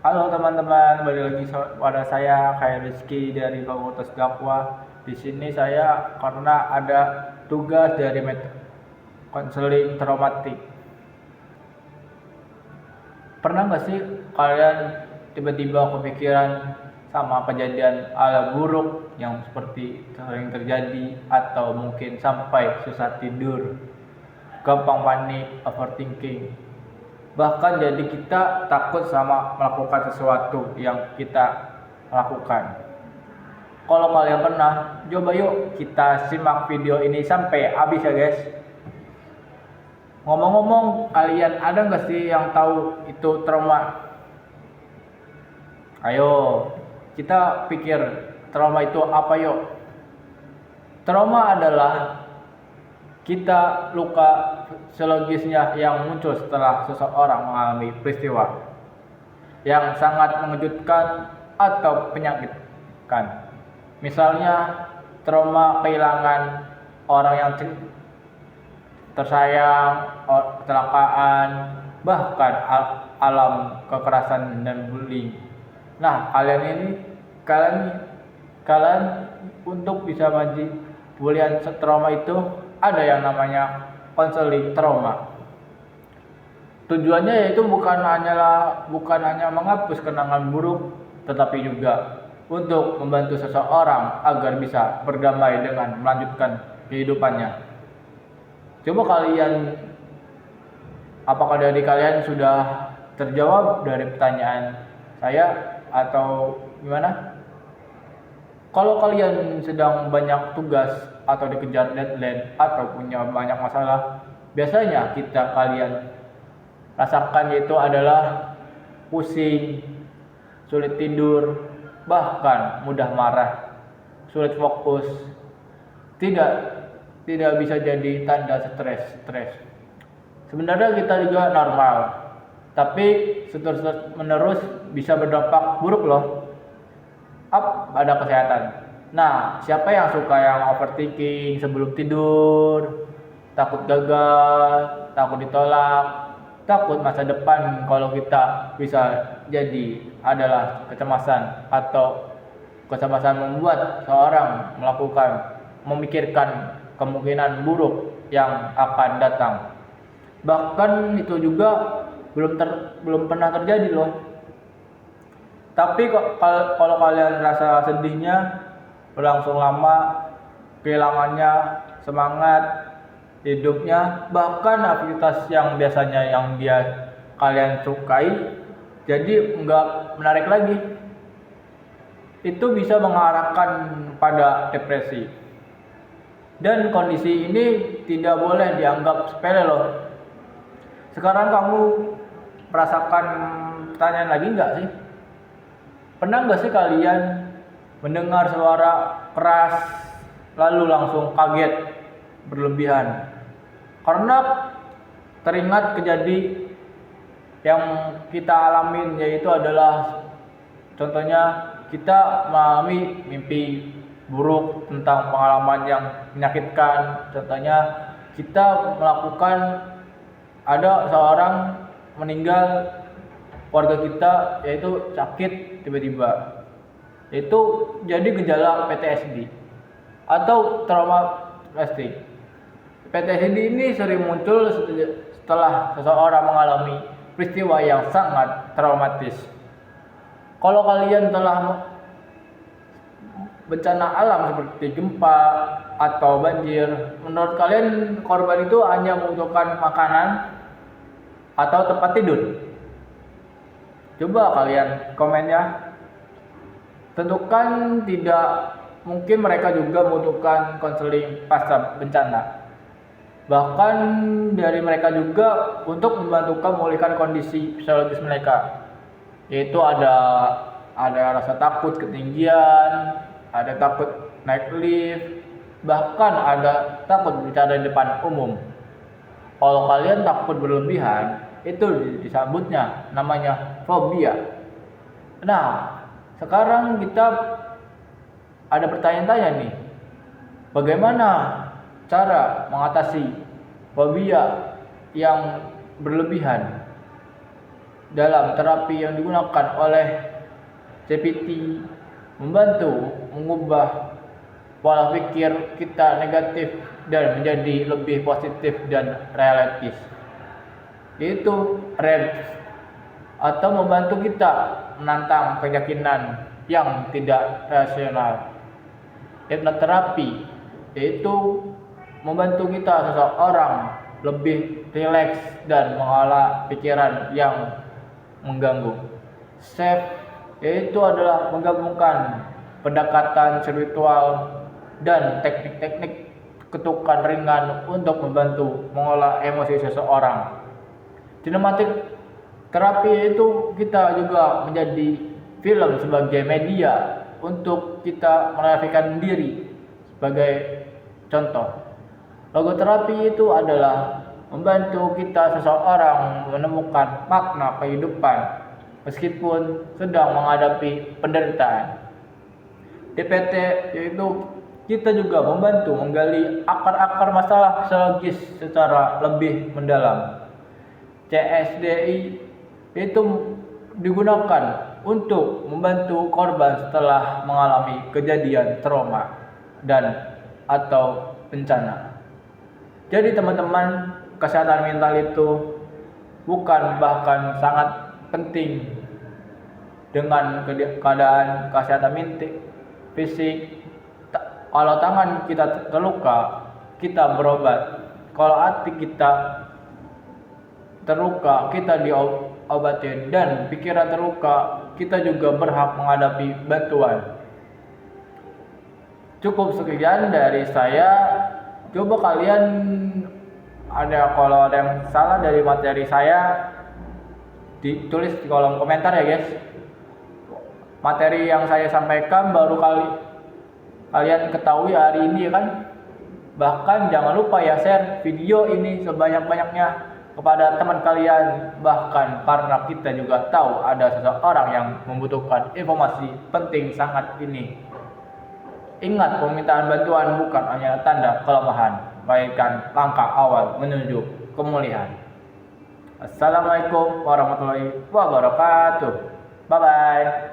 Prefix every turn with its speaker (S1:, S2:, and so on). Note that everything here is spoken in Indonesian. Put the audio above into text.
S1: Halo teman-teman, balik lagi pada saya Khair Rizky dari Fakultas Dakwah. Di sini saya karena ada tugas dari konseling traumatik. Pernah nggak sih kalian tiba-tiba kepikiran sama kejadian hal buruk yang seperti sering terjadi atau mungkin sampai susah tidur, gampang panik, overthinking? Bahkan jadi kita takut sama melakukan sesuatu yang kita lakukan. Kalau kalian pernah, coba yuk kita simak video ini sampai habis ya guys. Ngomong-ngomong, kalian ada nggak sih yang tahu itu trauma? Ayo, kita pikir trauma itu apa yuk? Trauma adalah kita luka psikologisnya yang muncul setelah seseorang mengalami peristiwa yang sangat mengejutkan atau menyakitkan. Misalnya trauma kehilangan orang yang tersayang, kecelakaan, bahkan alam kekerasan dan bullying. Nah, kalian untuk bisa maju bulian trauma itu ada yang namanya konseling trauma. Tujuannya yaitu bukan hanya menghapus kenangan buruk, tetapi juga untuk membantu seseorang agar bisa berdamai dengan melanjutkan kehidupannya. Coba apakah dari kalian sudah terjawab dari pertanyaan saya atau gimana? Kalau kalian sedang banyak tugas atau dikejar deadline atau punya banyak masalah, biasanya kalian rasakan yaitu adalah pusing, sulit tidur, bahkan mudah marah, sulit fokus. Tidak bisa jadi tanda stres. Sebenarnya kita juga normal, tapi terus menerus bisa berdampak buruk loh pada kesehatan. Nah, siapa yang suka yang overthinking sebelum tidur, takut gagal, takut ditolak, takut masa depan kalau kita bisa jadi adalah kecemasan membuat seorang memikirkan kemungkinan buruk yang akan datang. Bahkan itu juga belum pernah terjadi loh. Tapi kalau kalian rasa sedihnya berlangsung lama, kehilangannya semangat hidupnya, bahkan aktivitas yang biasanya kalian sukai jadi enggak menarik lagi, itu bisa mengarahkan pada depresi. Dan kondisi ini tidak boleh dianggap sepele loh. Sekarang kamu merasakan pertanyaan lagi enggak sih? Pernah enggak sih kalian mendengar suara keras lalu langsung kaget berlebihan? Karena teringat kejadian yang kita alamin, yaitu adalah contohnya kita mengalami mimpi buruk tentang pengalaman yang menyakitkan. Contohnya kita ada seorang meninggal, keluarga kita yaitu sakit tiba-tiba, itu jadi gejala PTSD atau trauma plastik. PTSD ini sering muncul setelah seseorang mengalami peristiwa yang sangat traumatis. Kalau kalian telah bencana alam seperti gempa atau banjir, menurut kalian korban itu hanya membutuhkan makanan atau tempat tidur? Coba kalian komen ya. Tentukan tidak mungkin mereka juga membutuhkan konseling pasca bencana. Bahkan dari mereka juga untuk membantu memulihkan kondisi psikologis mereka, yaitu ada rasa takut ketinggian, ada takut naik lift, bahkan ada takut bicara di depan umum. Kalau kalian takut berlebihan, itu disebutnya namanya fobia. Nah, sekarang kita ada pertanyaan-tanya nih, bagaimana cara mengatasi fobia yang berlebihan? dalam terapi yang digunakan oleh CPT membantu mengubah pola pikir kita negatif dan menjadi lebih positif dan realistis, yaitu REMS, atau membantu kita menantang keyakinan yang tidak rasional. Hipnoterapi yaitu membantu kita seseorang lebih rileks dan mengolah pikiran yang mengganggu. SAFE yaitu adalah menggabungkan pendekatan spiritual dan teknik-teknik ketukan ringan untuk membantu mengolah emosi seseorang. Sinematik terapi itu kita juga menjadi film sebagai media untuk kita menarasikan diri. Sebagai contoh, logoterapi itu adalah membantu kita seseorang menemukan makna kehidupan meskipun sedang menghadapi penderitaan. DPT yaitu kita juga membantu menggali akar-akar masalah psikologis secara lebih mendalam. CSDI itu digunakan untuk membantu korban setelah mengalami kejadian trauma dan atau bencana. Jadi teman-teman, kesehatan mental itu bukan bahkan sangat penting. Dengan keadaan kesehatan fisik, kalau tangan kita terluka, kita berobat. Kalau hati kita terluka, kita diobatin, dan pikiran terluka, kita juga berhak menghadapi bantuan. Cukup sekian dari saya. Coba kalian kalau ada yang salah dari materi saya, ditulis di kolom komentar ya guys. Materi yang saya sampaikan baru kalian ketahui hari ini kan. Bahkan jangan lupa ya share video ini sebanyak-banyaknya kepada teman kalian, bahkan karena kita juga tahu ada seseorang yang membutuhkan informasi penting sangat ini. Ingat, permintaan bantuan bukan hanya tanda kelemahan, melainkan langkah awal menuju kemuliaan. Assalamualaikum warahmatullahi wabarakatuh. Bye bye.